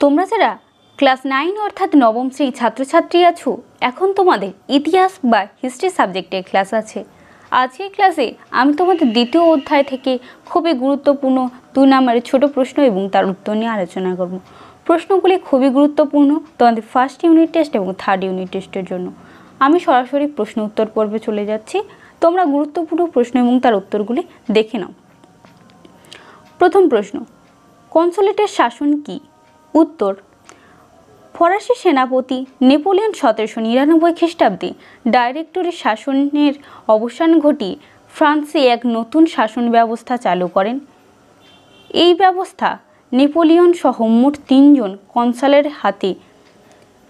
তোমরা যারা ক্লাস 9 অর্থাৎ নবম শ্রেণীর ছাত্রছাত্রী আছো, এখন তোমাদের ইতিহাস বা হিস্ট্রি সাবজেক্টের ক্লাস আছে। আজকের ক্লাসে আমি তোমাদের দ্বিতীয় অধ্যায় থেকে খুবই গুরুত্বপূর্ণ 2 নম্বরের ছোট প্রশ্ন এবং তার উত্তর নিয়ে আলোচনা করব। প্রশ্নগুলি খুবই গুরুত্বপূর্ণ তোমাদের ফার্স্ট ইউনিট টেস্ট এবং থার্ড ইউনিট টেস্টের জন্য। আমি সরাসরি প্রশ্ন উত্তর পর্বে চলে যাচ্ছি। তোমরা গুরুত্বপূর্ণ প্রশ্ন এবং তার উত্তরগুলি দেখে নাও। প্রথম প্রশ্ন, কনসুলেটের শাসন কি? উত্তর, ফরাসি সেনাপতি নেপোলিয়ন 1799 খ্রিস্টাব্দে ডাইরেক্টরি শাসনের অবসান ঘটিয়ে ফ্রান্সে এক নতুন শাসন ব্যবস্থা চালু করেন। এই ব্যবস্থা নেপোলিয়ন সহ মোট 3 জন কনসালের হাতে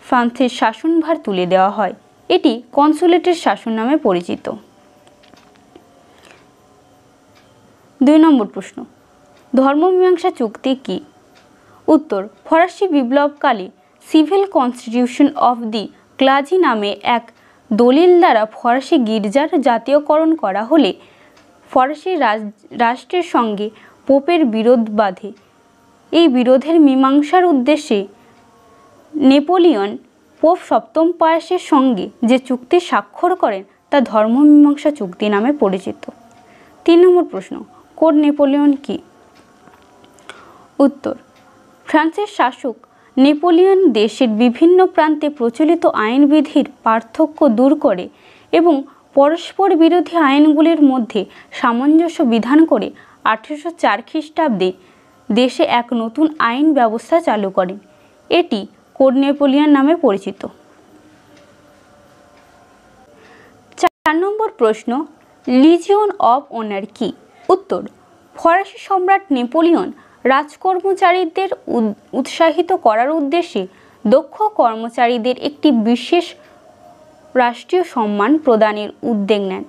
ফ্রান্সের শাসনভার তুলে দেওয়া হয়। এটি কনসুলেটের শাসন নামে পরিচিত। 2 নম্বর প্রশ্ন, ধর্মমীমাংসা চুক্তি কি? উত্তর, ফরাসি বিপ্লবকালে সিভিল কনস্টিটিউশন অফ দি ক্লাজি নামে এক দলিল দ্বারা ফরাসি গির্জার জাতীয়করণ করা হলে ফরাসি রাষ্ট্রের সঙ্গে পোপের বিরোধ বাধে। এই বিরোধের মীমাংসার উদ্দেশ্যে নেপোলিয়ন পোপ সপ্তম পায়াসের সঙ্গে যে চুক্তি স্বাক্ষর করেন তা ধর্মমীমাংসা চুক্তি নামে পরিচিত। 3 নম্বর প্রশ্ন, কোড নেপোলিয়ন কি? উত্তর, ফ্রান্সের শাসক নেপোলিয়ন দেশের বিভিন্ন প্রান্তে প্রচলিত আইনবিধির পার্থক্য দূর করে এবং পরস্পর বিরোধী আইনগুলির মধ্যে সামঞ্জস্য বিধান করে 1804 খ্রিস্টাব্দে দেশে এক নতুন আইন ব্যবস্থা চালু করেন। এটি কোড নেপোলিয়ন নামে পরিচিত। 4 নম্বর প্রশ্ন, লিজিয়ন অফ অনার কি? উত্তর, ফরাসি সম্রাট নেপোলিয়ন রাজকর্মচারীদের উৎসাহিত করার উদ্দেশ্যে দক্ষ কর্মচারীদের একটি বিশেষ রাষ্ট্রীয় সম্মান প্রদানের উদ্যোগ নেন।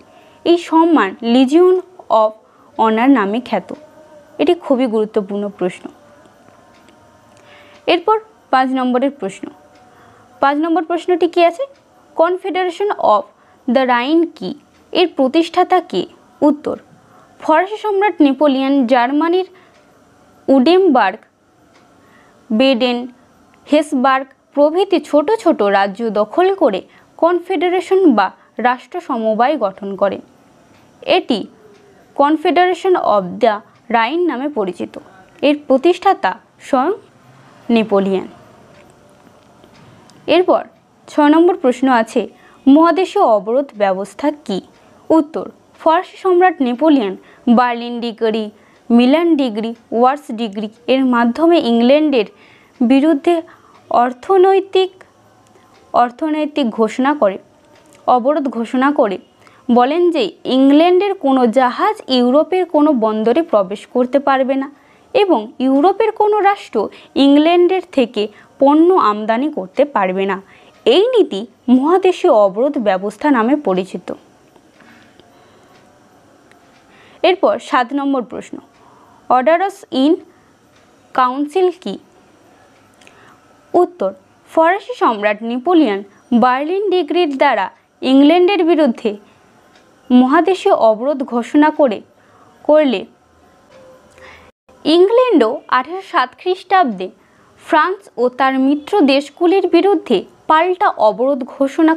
এই সম্মান লিজিয়ন অফ অনার নামে খ্যাত। এটি খুবই গুরুত্বপূর্ণ প্রশ্ন। এরপর 5 নম্বরের প্রশ্ন। 5 নম্বর প্রশ্নটি কি আছে? কনফেডারেশন অফ দ্য রাইন কি? এর প্রতিষ্ঠাতা কে? উত্তর, ফরাসি সম্রাট নেপোলিয়ন জার্মানির উডেনবার্গ, বেডেন, হেসবার্গ প্রভৃতি ছোট ছোট রাজ্য দখল করে কনফেডারেশন বা রাষ্ট্র সমবায় গঠন করেন। এটি কনফেডারেশন অফ দ্য রাইন নামে পরিচিত। এর প্রতিষ্ঠাতা স্বয়ং নেপোলিয়ন। এরপর 6 নম্বর প্রশ্ন আছে, মহাদেশীয় অবরোধ ব্যবস্থা কি? উত্তর, ফরাসি সম্রাট Napoleon Berlin decree, Milan decree, Warsaw decree এর মাধ্যমে ইংল্যান্ডের বিরুদ্ধে অর্থনৈতিক অবরোধ ঘোষণা করে বলেন যে ইংল্যান্ডের কোনো জাহাজ ইউরোপের কোনো বন্দরে প্রবেশ করতে পারবে না এবং ইউরোপের কোনো রাষ্ট্র ইংল্যান্ডের থেকে পণ্য আমদানি করতে পারবে না। এই নীতি মহাদেশীয় অবরোধ ব্যবস্থা নামে পরিচিত। এরপর 7 নম্বর প্রশ্ন, অর্ডারস ইন কাউন্সিল কি? উত্তর, ফরাসি সম্রাট নেপোলিয়ন বার্লিন ডিক্রির দ্বারা ইংল্যান্ডের বিরুদ্ধে মহাদেশীয় অবরোধ ঘোষণা করলে ইংল্যান্ডও 1807 খ্রিস্টাব্দে ফ্রান্স ও তার মিত্র দেশগুলির বিরুদ্ধে পাল্টা অবরোধ ঘোষণা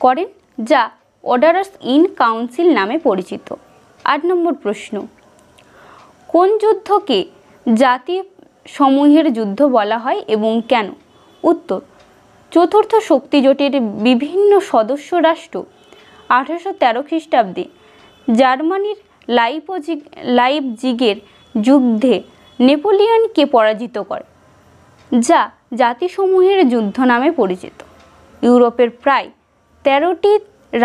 করেন, যা অর্ডারস ইন কাউন্সিল নামে পরিচিত। 8 নম্বর প্রশ্ন, কোন যুদ্ধকে জাতি সমূহের যুদ্ধ বলা হয় এবং কেন? উত্তর, চতুর্থ শক্তি জোটের বিভিন্ন সদস্য রাষ্ট্র 1813 খ্রিস্টাব্দে জার্মানির লাইপজিগের যুদ্ধে নেপোলিয়নকে পরাজিত করে, যা জাতিসমূহের যুদ্ধ নামে পরিচিত। ইউরোপের প্রায় 13টি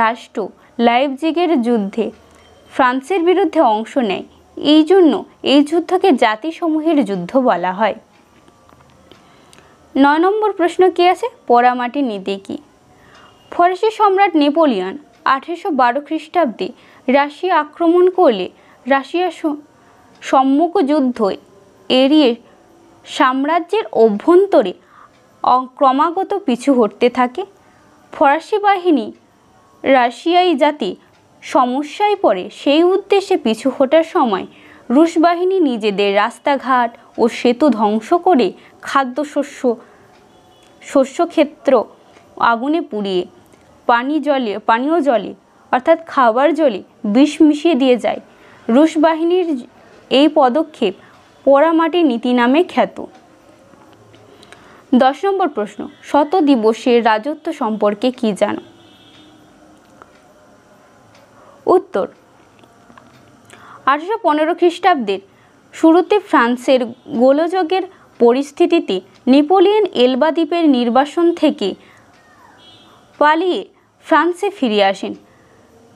রাষ্ট্র লাইপজিগের যুদ্ধে ফ্রান্সের বিরুদ্ধে অংশ নেয়। এই জন্য এই যুদ্ধকে জাতিসমূহের যুদ্ধ বলা হয়। 9 নম্বর প্রশ্ন কি আছে? পোড়ামাটির নীতি কি? ফরাসি সম্রাট নেপোলিয়ন 1812 খ্রিস্টাব্দে রাশিয়া আক্রমণ করলে রাশিয়ার সম্মুখ যুদ্ধ এড়িয়ে সাম্রাজ্যের অভ্যন্তরে ক্রমাগত পিছু হটতে থাকে। ফরাসি বাহিনী রাশিয়ায় যাতে সমস্যায় পড়ে সেই উদ্দেশ্যে পিছু হটার সময় রুশ বাহিনী নিজেদের রাস্তাঘাট ও সেতু ধ্বংস করে খাদ্যশস্য শস্যক্ষেত্র আগুনে পুড়িয়ে পানীয় জলে অর্থাৎ খাবার জলে বিষ মিশিয়ে দিয়ে যায়। রুশ বাহিনীর এই পদক্ষেপ পোড়ামাটির নীতি নামে খ্যাত। 10 নম্বর প্রশ্ন, শত দিবসের রাজত্ব সম্পর্কে কি জানো? উত্তর, 1815 খ্রিস্টাব্দের শুরুতে ফ্রান্সের গোলযোগের পরিস্থিতিতে নেপোলিয়ন এলবা দ্বীপের নির্বাসন থেকে পালিয়ে ফ্রান্সে ফিরে আসেন।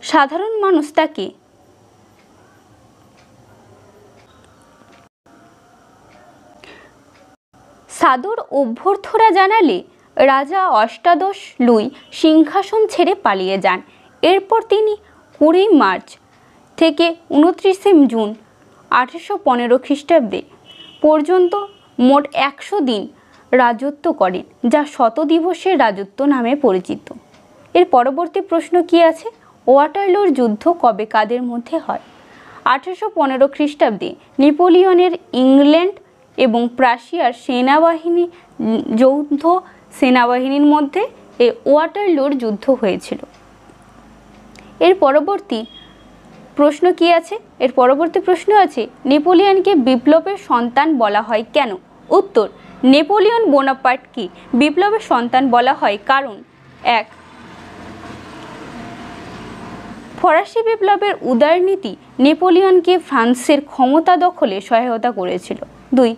সাধারণ মানুষ তাকে সাদর অভ্যর্থনা জানালে রাজা অষ্টাদশ লুই সিংহাসন ছেড়ে পালিয়ে যান। এরপর তিনি 20 মার্চ থেকে 29 জুন 1815 খ্রিস্টাব্দে পর্যন্ত মোট 100 দিন রাজত্ব করেন, যা শত দিবসের রাজত্ব নামে পরিচিত। এর পরবর্তী প্রশ্ন কি আছে? ওয়াটারলুর যুদ্ধ কবে কাদের মধ্যে হয়? 1815 খ্রিস্টাব্দে নেপোলিয়নের ইংল্যান্ড এবং প্রাশিয়ার সেনাবাহিনী যৌথ সেনাবাহিনীর মধ্যে এই ওয়াটারলুর যুদ্ধ হয়েছিল। এর পরবর্তী প্রশ্ন কি আছে? এর পরবর্তী প্রশ্ন আছে, নেপোলিয়নকে বিপ্লবের সন্তান বলা হয় কেন? উত্তর, নেপোলিয়ন বোনাপার্টকে বিপ্লবের সন্তান বলা হয় কারণ 1. ফরাসি বিপ্লবের উদারনীতি নেপোলিয়নকে ফ্রান্সের ক্ষমতা দখলে সহায়তা করেছিল। 2.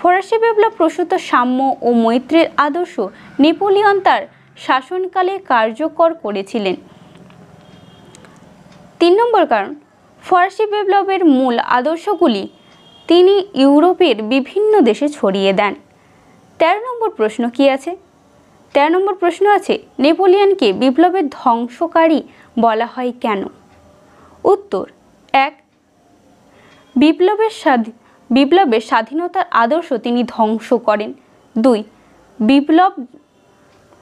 ফরাসি বিপ্লব প্রসূত সাম্য ও মৈত্রীর আদর্শ নেপোলিয়ন তার শাসনকালে কার্যকর করেছিলেন। 3 নম্বর কারণ, ফরাসি বিপ্লবের মূল আদর্শগুলি তিনি ইউরোপের বিভিন্ন দেশে ছড়িয়ে দেন। 13 নম্বর প্রশ্ন কি আছে? 13 নম্বর প্রশ্ন আছে, নেপোলিয়নকে বিপ্লবের ধ্বংসকারী বলা হয় কেন? উত্তর, 1. বিপ্লবের স্বাধীনতার আদর্শ তিনি ধ্বংস করেন। 2. বিপ্লব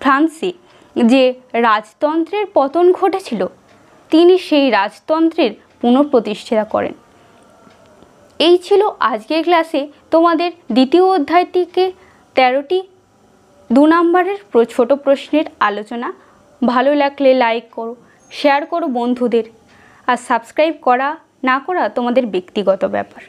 ফ্রান্সে যে রাজতন্ত্রের পতন ঘটেছিল তিনি সেই রাজতন্ত্রের পুনঃপ্রতিষ্ঠা করেন। এই ছিল আজকের ক্লাসে তোমাদের দ্বিতীয় অধ্যায় থেকে 13টি 2 নম্বরের ছোট প্রশ্নের আলোচনা। ভালো লাগলে লাইক করো, শেয়ার করো বন্ধুদের, আর সাবস্ক্রাইব করা না করা তোমাদের ব্যক্তিগত ব্যাপার।